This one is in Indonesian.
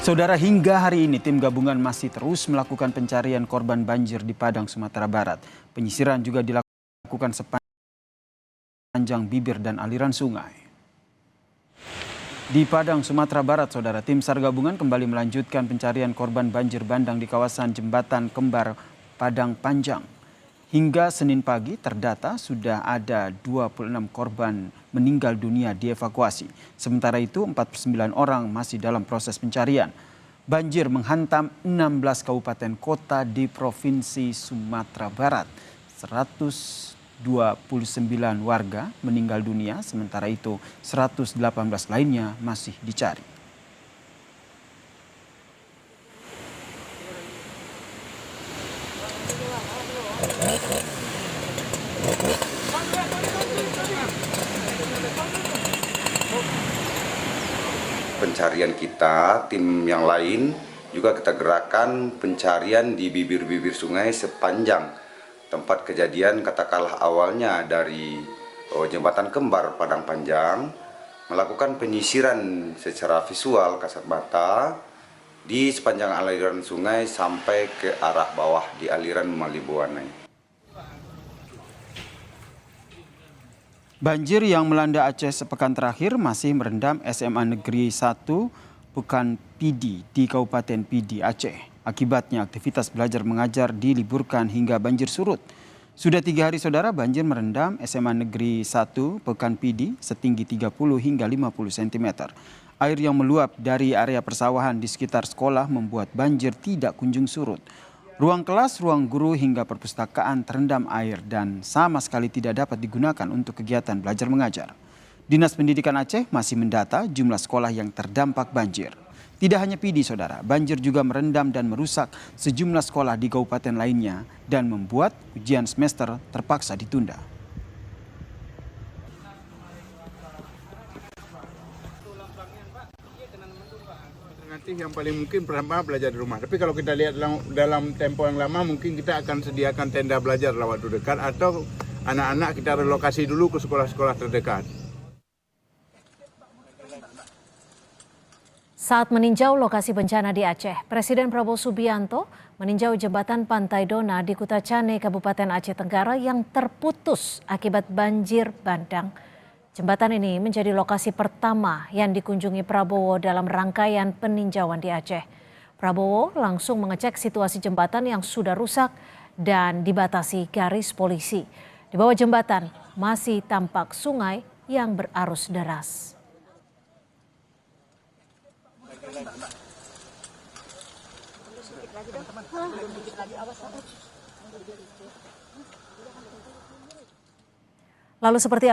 Saudara, hingga hari ini tim gabungan masih terus melakukan pencarian korban banjir di Padang, Sumatera Barat. Penyisiran juga dilakukan sepanjang bibir dan aliran sungai. Di Padang, Sumatera Barat, saudara, tim SAR gabungan kembali melanjutkan pencarian korban banjir bandang di kawasan Jembatan Kembar Padang Panjang. Hingga Senin pagi terdata sudah ada 26 korban meninggal dunia dievakuasi. Sementara itu 49 orang masih dalam proses pencarian. Banjir menghantam 16 kabupaten kota di Provinsi Sumatera Barat. 129 warga meninggal dunia, sementara itu 118 lainnya masih dicari. Pencarian kita, tim yang lain juga kita gerakkan pencarian di bibir-bibir sungai sepanjang tempat kejadian, katakanlah awalnya dari Jembatan Kembar Padang Panjang, melakukan penyisiran secara visual kasat mata di sepanjang aliran sungai sampai ke arah bawah di aliran Malibuana. Banjir yang melanda Aceh sepekan terakhir masih merendam SMA Negeri 1 Pekan Pidi di Kabupaten Pidi, Aceh. Akibatnya aktivitas belajar mengajar diliburkan hingga banjir surut. Sudah 3 hari saudara banjir merendam SMA Negeri 1 Pekan Pidi setinggi 30 hingga 50 cm. Air yang meluap dari area persawahan di sekitar sekolah membuat banjir tidak kunjung surut. Ruang kelas, ruang guru hingga perpustakaan terendam air dan sama sekali tidak dapat digunakan untuk kegiatan belajar mengajar. Dinas Pendidikan Aceh masih mendata jumlah sekolah yang terdampak banjir. Tidak hanya Pidi saudara, banjir juga merendam dan merusak sejumlah sekolah di kabupaten lainnya dan membuat ujian semester terpaksa ditunda. Yang paling mungkin pertama belajar di rumah. Tapi kalau kita lihat dalam tempo yang lama mungkin kita akan sediakan tenda belajar lewat dekat atau anak-anak kita relokasi dulu ke sekolah-sekolah terdekat. Saat meninjau lokasi bencana di Aceh, Presiden Prabowo Subianto meninjau jembatan Pantai Dona di Kutacane, Kabupaten Aceh Tenggara yang terputus akibat banjir bandang. Jembatan ini menjadi lokasi pertama yang dikunjungi Prabowo dalam rangkaian peninjauan di Aceh. Prabowo langsung mengecek situasi jembatan yang sudah rusak dan dibatasi garis polisi. Di bawah jembatan masih tampak sungai yang berarus deras. Lalu seperti apa